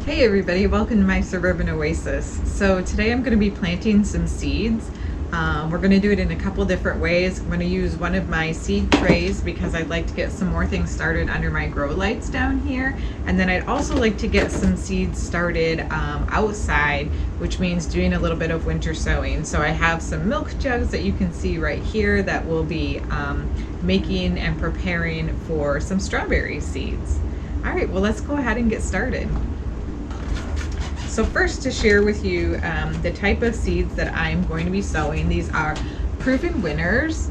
Hey everybody, welcome to my Suburban Oasis. So today I'm going to be planting some seeds. We're going to do it in a couple different ways. I'm going to use one of my seed trays because I'd like to get some more things started under my grow lights down here. And then I'd also like to get some seeds started outside, which means doing a little bit of winter sowing. So I have some milk jugs that you can see right here that will be making and preparing for some strawberry seeds. All right, well let's go ahead and get started. So first, to share with you the type of seeds that I'm going to be sowing. These are proven winners,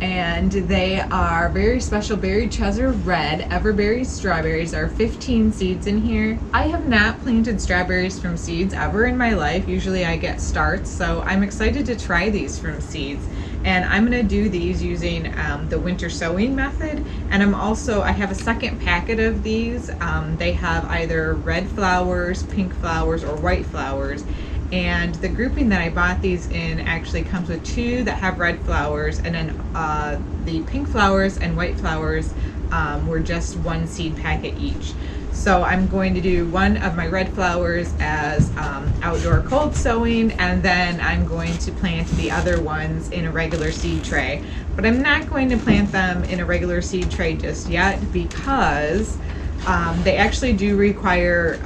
and they are very special Berried Treasure red everberry strawberries. There are 15 seeds in here. I have not planted strawberries from seeds ever in my life. Usually I get starts, so I'm excited to try these from seeds. And I'm going to do these using the winter sowing method. And I have a second packet of these. They have either red flowers, pink flowers, or white flowers. And the grouping that I bought these in actually comes with two that have red flowers, and then the pink flowers and white flowers were just one seed packet each. So I'm going to do one of my red flowers as outdoor cold sowing, and then I'm going to plant the other ones in a regular seed tray. But I'm not going to plant them in a regular seed tray just yet because they actually do require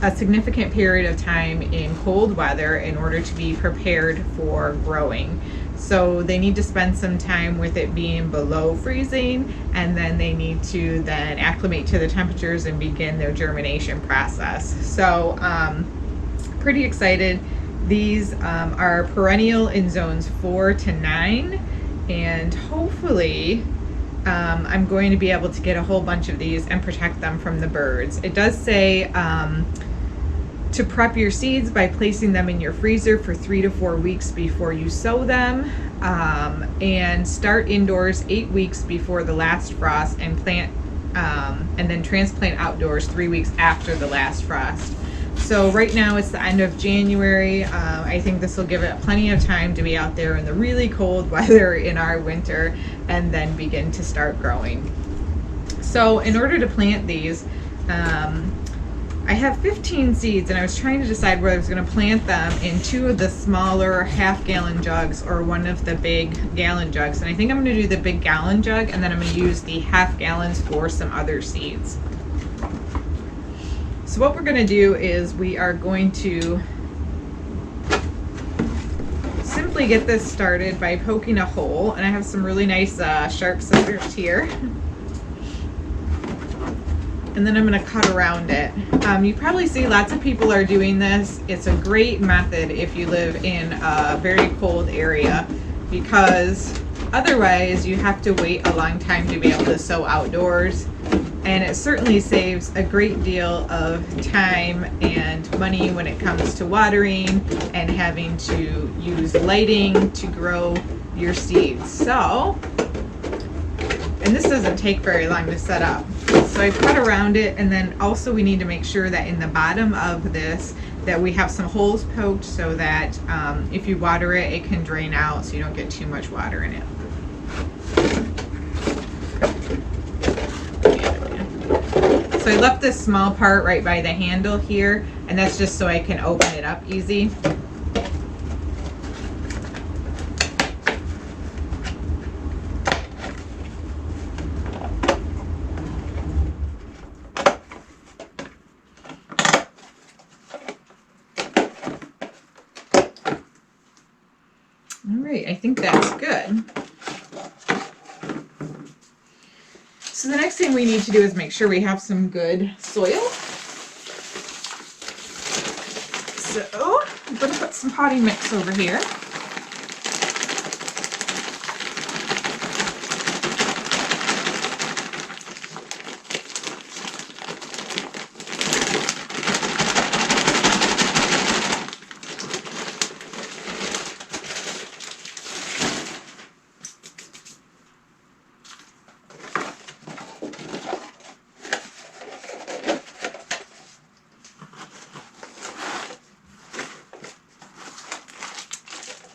a significant period of time in cold weather in order to be prepared for growing. So they need to spend some time with it being below freezing, and then they need to then acclimate to the temperatures and begin their germination process. So pretty excited. These are perennial in zones 4 to 9, and hopefully I'm going to be able to get a whole bunch of these and protect them from the birds. It does say to prep your seeds by placing them in your freezer for 3 to 4 weeks before you sow them, and start indoors 8 weeks before the last frost, and plant and then transplant outdoors 3 weeks after the last frost. So right now it's the end of January. I think this will give it plenty of time to be out there in the really cold weather in our winter, and then begin to start growing. So in order to plant these, I have 15 seeds, and I was trying to decide whether I was going to plant them in two of the smaller half-gallon jugs or one of the big gallon jugs. And I think I'm going to do the big gallon jug, and then I'm going to use the half gallons for some other seeds. So what we're going to do is we are going to simply get this started by poking a hole, and I have some really nice sharp scissors here. And then I'm going to cut around it. You probably see lots of people are doing this. It's a great method if you live in a very cold area, because otherwise you have to wait a long time to be able to sow outdoors. And it certainly saves a great deal of time and money when it comes to watering and having to use lighting to grow your seeds. So, and this doesn't take very long to set up. So I cut around it, and then also we need to make sure that in the bottom of this that we have some holes poked so that if you water it, it can drain out so you don't get too much water in it. So I left this small part right by the handle here, and that's just so I can open it up easy. All right, I think that's good. So the next thing we need to do is make sure we have some good soil. So I'm going to put some potting mix over here.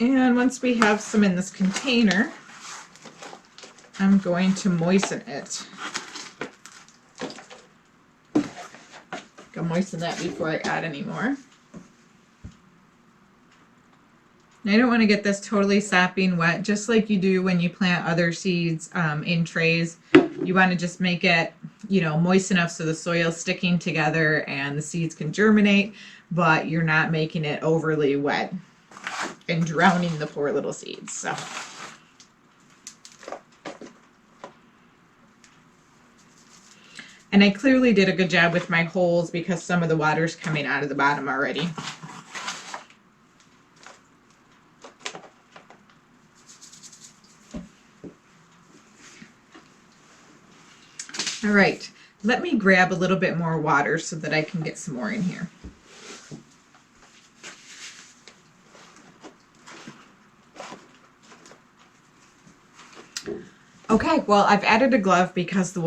And once we have some in this container, I'm going to moisten it. I'll moisten that before I add any more. I don't want to get this totally sopping wet, just like you do when you plant other seeds in trays. You want to just make it, you know, moist enough so the soil's sticking together and the seeds can germinate, but you're not making it overly wet and drowning the poor little seeds. So. And I clearly did a good job with my holes because some of the water's coming out of the bottom already. All right, let me grab a little bit more water so that I can get some more in here. Okay, well, I've added a glove because the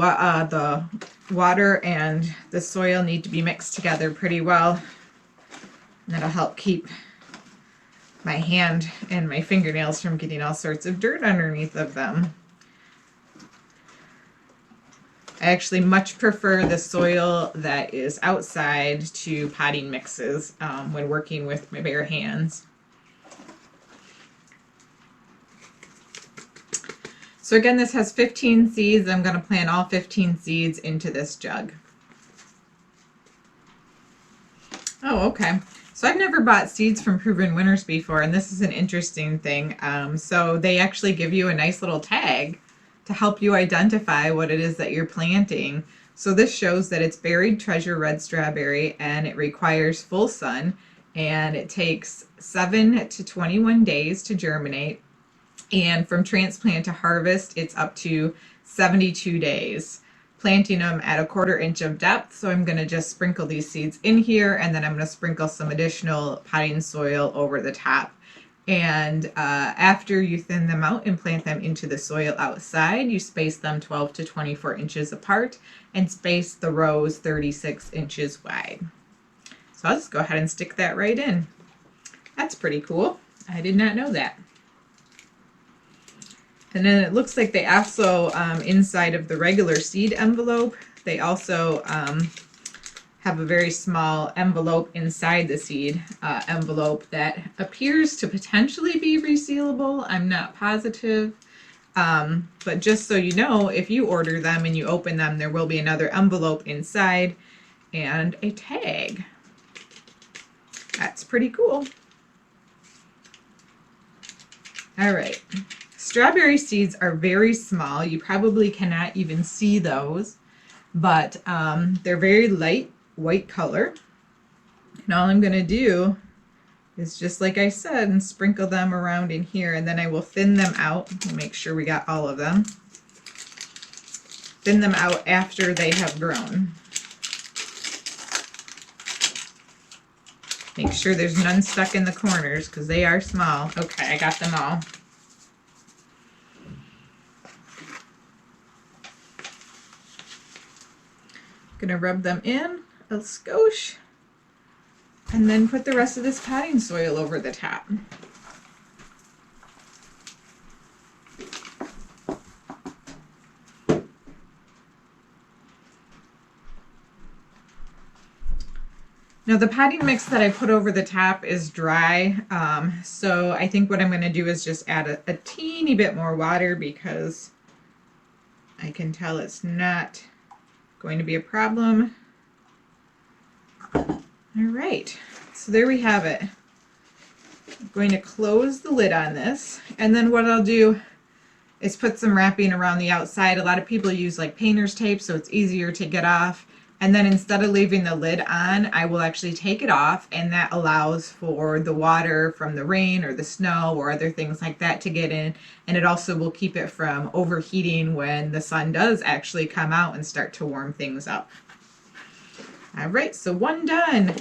water and the soil need to be mixed together pretty well. And that'll help keep my hand and my fingernails from getting all sorts of dirt underneath of them. I actually much prefer the soil that is outside to potting mixes when working with my bare hands. So again, this has 15 seeds. I'm going to plant all 15 seeds into this jug. Oh, okay. So I've never bought seeds from Proven Winners before, and this is an interesting thing. So they actually give you a nice little tag to help you identify what it is that you're planting. So this shows that it's Berried Treasure red strawberry, and it requires full sun, and it takes 7 to 21 days to germinate. And from transplant to harvest, it's up to 72 days. Planting them at 1/4 inch of depth. So I'm going to just sprinkle these seeds in here, and then I'm going to sprinkle some additional potting soil over the top. And after you thin them out and plant them into the soil outside, you space them 12 to 24 inches apart and space the rows 36 inches wide. So I'll just go ahead and stick that right in. That's pretty cool. I did not know that. And then it looks like they also, inside of the regular seed envelope, they also have a very small envelope inside the seed envelope that appears to potentially be resealable. I'm not positive. But just so you know, if you order them and you open them, there will be another envelope inside and a tag. That's pretty cool. All right. Strawberry seeds are very small. You probably cannot even see those, but they're very light white color. And all I'm going to do is, just like I said, and sprinkle them around in here, and then I will thin them out. Make sure we got all of them. Thin them out after they have grown. Make sure there's none stuck in the corners because they are small. Okay, I got them all. Gonna rub them in a skosh and then put the rest of this potting soil over the top. Now the potting mix that I put over the top is dry, so I think what I'm going to do is just add a teeny bit more water because I can tell it's not going to be a problem. All right, so there we have it. I'm going to close the lid on this, and then what I'll do is put some wrapping around the outside. A lot of people use like painter's tape so it's easier to get off. And then instead of leaving the lid on, I will actually take it off, and that allows for the water from the rain or the snow or other things like that to get in. And it also will keep it from overheating when the sun does actually come out and start to warm things up. All right, so one done.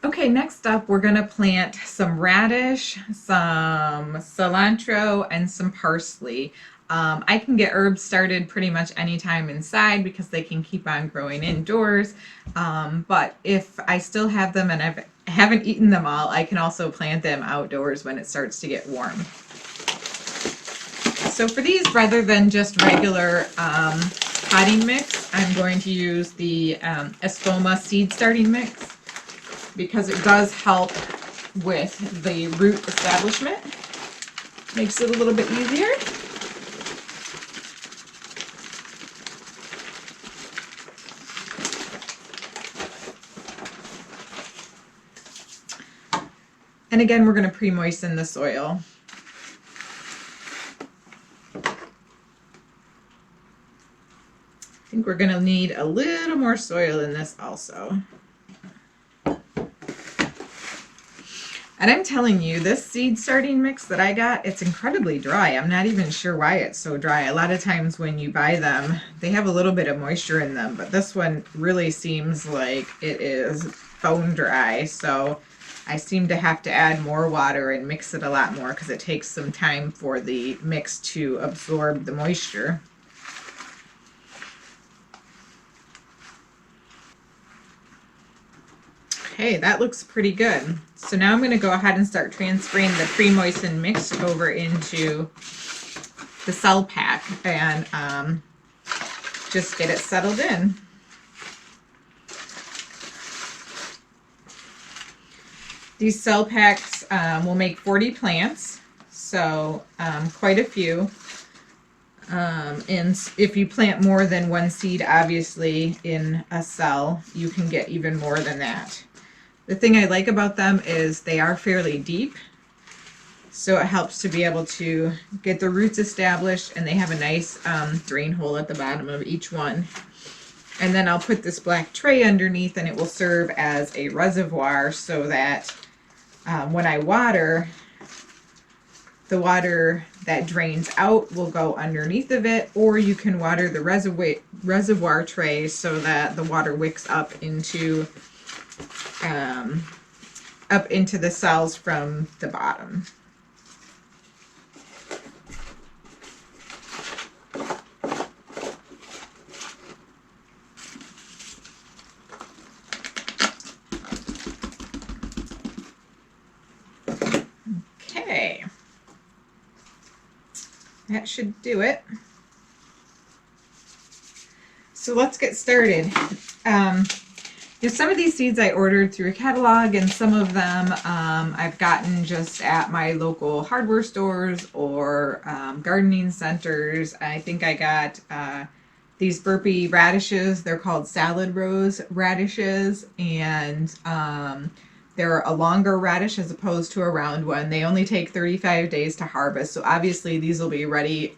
Okay, next up we're going to plant some radish, some cilantro, and some parsley. I can get herbs started pretty much anytime inside because they can keep on growing indoors. But if I still have them and I haven't eaten them all, I can also plant them outdoors when it starts to get warm. So for these, rather than just regular potting mix, I'm going to use the Espoma seed starting mix because it does help with the root establishment. Makes it a little bit easier. And again, we're going to pre-moisten the soil. I think we're going to need a little more soil in this also. And I'm telling you, this seed starting mix that I got, it's incredibly dry. I'm not even sure why it's so dry. A lot of times when you buy them, they have a little bit of moisture in them, but this one really seems like it is bone dry. So I seem to have to add more water and mix it a lot more because it takes some time for the mix to absorb the moisture. Okay, that looks pretty good. So now I'm going to go ahead and start transferring the pre-moistened mix over into the cell pack and just get it settled in. These cell packs will make 40 plants, so quite a few. And if you plant more than one seed, obviously, in a cell, you can get even more than that. The thing I like about them is they are fairly deep, so it helps to be able to get the roots established, and they have a nice drain hole at the bottom of each one. And then I'll put this black tray underneath, and it will serve as a reservoir so that when I water, the water that drains out will go underneath of it, or you can water the reservoir tray so that the water wicks up into the cells from the bottom. Okay, that should do it. So let's get started. Some of these seeds I ordered through a catalog, and some of them I've gotten just at my local hardware stores or gardening centers. I think I got these burpee radishes. They're called salad rose radishes, and they're a longer radish as opposed to a round one. They only take 35 days to harvest, so obviously these will be ready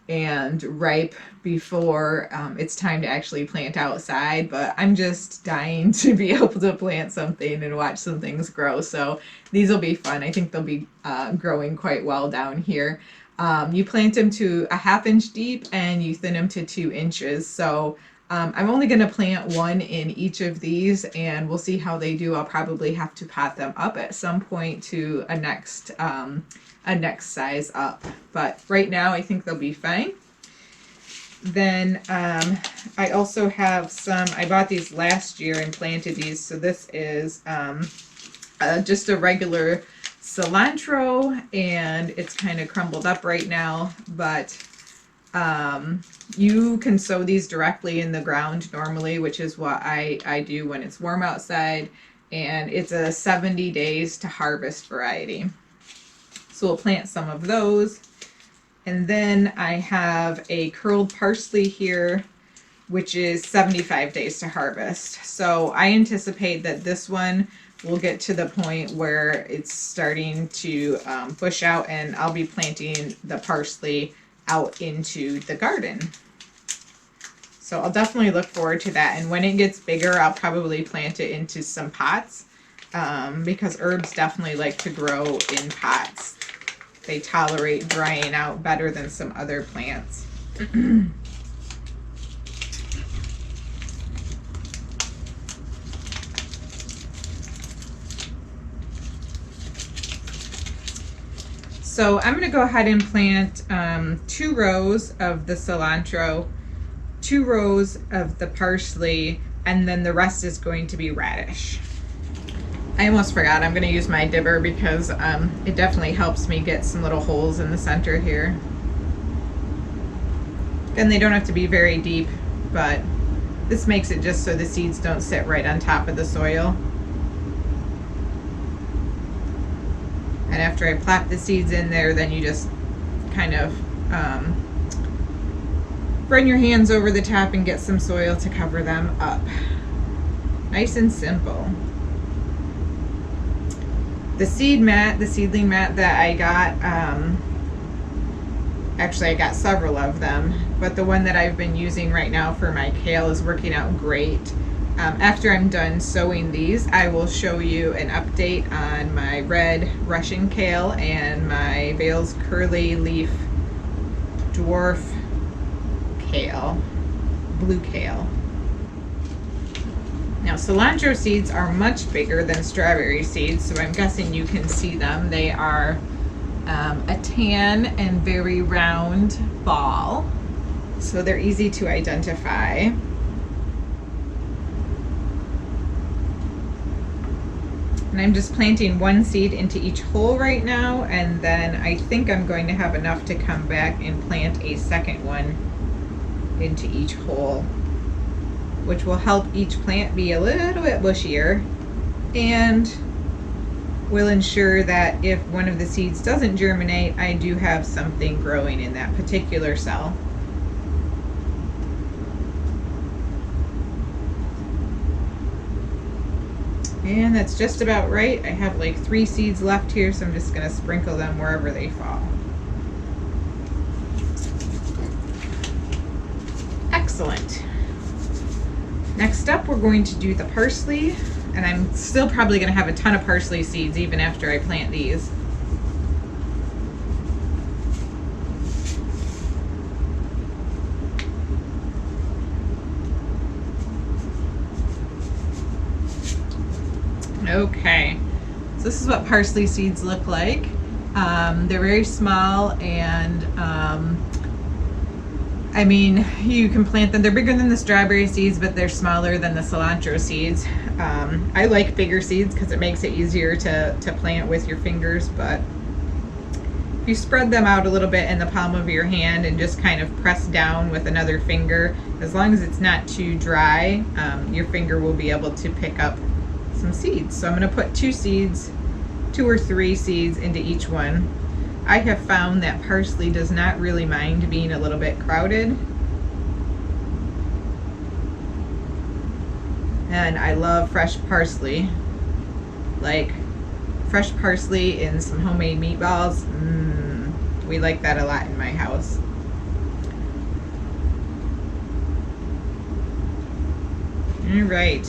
and ripe before it's time to actually plant outside, but I'm just dying to be able to plant something and watch some things grow, so these will be fun. I think they'll be growing quite well down here. You plant them to a 1/2 inch deep and you thin them to 2 inches, so I'm only going to plant one in each of these, and we'll see how they do. I'll probably have to pot them up at some point to a next size up, but right now I think they'll be fine. Then I also have some, I bought these last year and planted these, so this is just a regular cilantro, and it's kind of crumbled up right now, but you can sow these directly in the ground normally, which is what I do when it's warm outside, and it's a 70 days to harvest variety. So we'll plant some of those. And then I have a curled parsley here, which is 75 days to harvest. So I anticipate that this one will get to the point where it's starting to bush out, and I'll be planting the parsley out into the garden. So I'll definitely look forward to that. And when it gets bigger, I'll probably plant it into some pots because herbs definitely like to grow in pots. They tolerate drying out better than some other plants. So I'm going to go ahead and plant 2 rows of the cilantro, 2 rows of the parsley, and then the rest is going to be radish. I almost forgot, I'm going to use my dibber because it definitely helps me get some little holes in the center here. And they don't have to be very deep, but this makes it just so the seeds don't sit right on top of the soil. And after I plop the seeds in there, then you just kind of run your hands over the top and get some soil to cover them up. Nice and simple. The seedling mat that I got, actually I got several of them, but the one that I've been using right now for my kale is working out great. After I'm done sowing these, I will show you an update on my red Russian kale and my Vale's curly leaf dwarf kale, blue kale. Now cilantro seeds are much bigger than strawberry seeds, so I'm guessing you can see them. They are a tan and very round ball, so they're easy to identify. And I'm just planting one seed into each hole right now, and then I think I'm going to have enough to come back and plant a second one into each hole, which will help each plant be a little bit bushier and will ensure that if one of the seeds doesn't germinate, I do have something growing in that particular cell. And that's just about right. I have like 3 seeds left here, so I'm just going to sprinkle them wherever they fall. Excellent. Next up, we're going to do the parsley, and I'm still probably going to have a ton of parsley seeds even after I plant these. Okay, so this is what parsley seeds look like. They're very small, and I mean, you can plant them. They're bigger than the strawberry seeds, but they're smaller than the cilantro seeds. I like bigger seeds because it makes it easier to plant with your fingers, but if you spread them out a little bit in the palm of your hand and just kind of press down with another finger, as long as it's not too dry, your finger will be able to pick up some seeds. So I'm going to put 2 or 3 seeds into each one. I have found that parsley does not really mind being a little bit crowded. And I love fresh parsley. Like fresh parsley in some homemade meatballs. We like that a lot in my house. All right.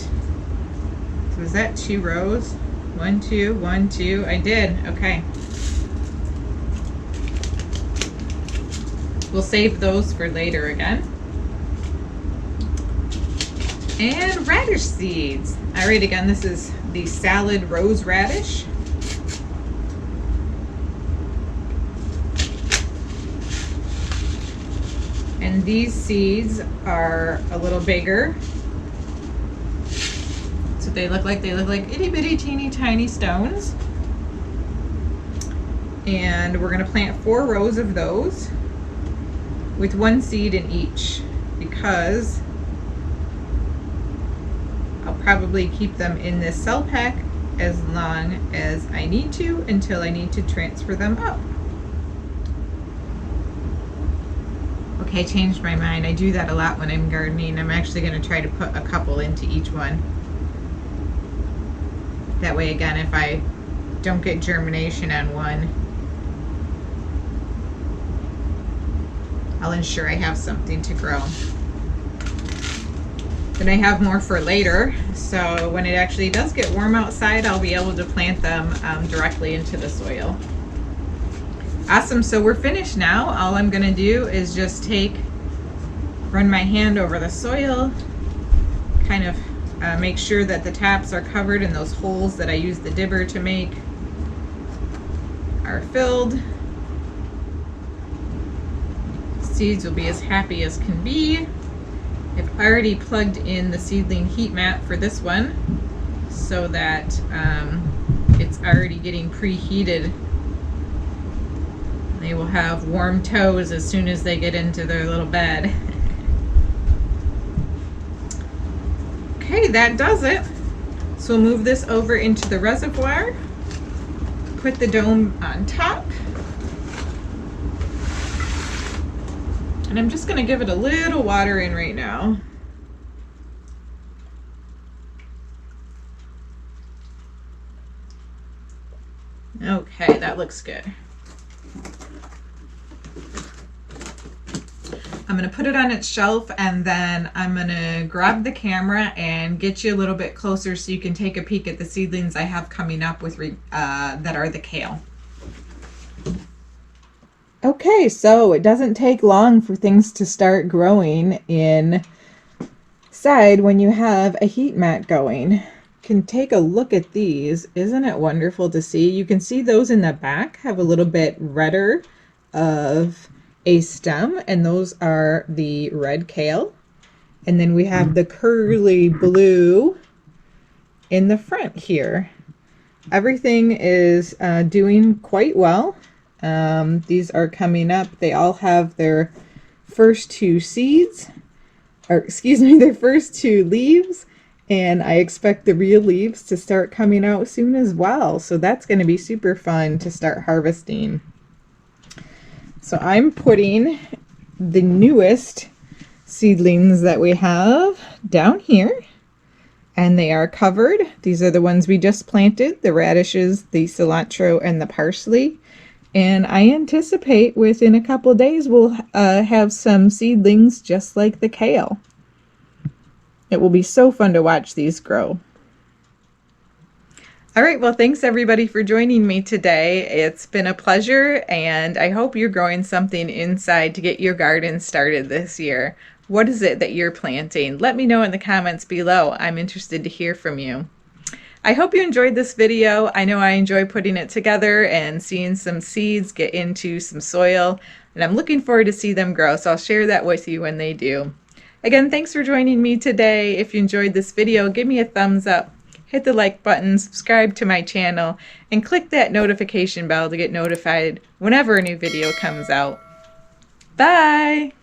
So is that 2 rows? 1, 2, 1, 2. I did. Okay. We'll save those for later again. And radish seeds. All right, again, this is the salad rose radish. And these seeds are a little bigger. So they look like itty bitty teeny tiny stones. And we're gonna plant 4 rows of those with 1 seed in each, because I'll probably keep them in this cell pack as long as I need to until I need to transfer them up. Okay, changed my mind. I do that a lot when I'm gardening. I'm actually going to try to put a couple into each one. That way, again, if I don't get germination on one, I'll ensure I have something to grow. Then I have more for later, so when it actually does get warm outside, I'll be able to plant them directly into the soil. Awesome, so we're finished now. All I'm gonna do is just run my hand over the soil, kind of make sure that the tops are covered and those holes that I used the dibber to make are filled. Seeds will be as happy as can be. I've already plugged in the seedling heat mat for this one so that it's already getting preheated. They will have warm toes as soon as they get into their little bed. Okay, that does it. So we'll move this over into the reservoir, put the dome on top, and I'm just going to give it a little water in right now. Okay, that looks good. I'm going to put it on its shelf, and then I'm going to grab the camera and get you a little bit closer so you can take a peek at the seedlings I have coming up with that are the kale. Okay, so it doesn't take long for things to start growing inside when you have a heat mat going. You can take a look at these. Isn't it wonderful to see? You can see those in the back have a little bit redder of a stem, and those are the red kale. And then we have the curly blue in the front here. Everything is doing quite well. These are coming up. They all have their first two seeds, or excuse me, their first two leaves, and I expect the real leaves to start coming out soon as well. So that's going to be super fun to start harvesting. So I'm putting the newest seedlings that we have down here, and they are covered. These are the ones we just planted, the radishes, the cilantro, and the parsley. And I anticipate within a couple of days we'll have some seedlings just like the kale. It will be so fun to watch these grow. All right, well, thanks everybody for joining me today. It's been a pleasure, and I hope you're growing something inside to get your garden started this year. What is it that you're planting? Let me know in the comments below. I'm interested to hear from you. I hope you enjoyed this video. I know I enjoy putting it together and seeing some seeds get into some soil, and I'm looking forward to see them grow, so I'll share that with you when they do. Again, thanks for joining me today. If you enjoyed this video, give me a thumbs up. Hit the like button, subscribe to my channel, and click that notification bell to get notified whenever a new video comes out. Bye!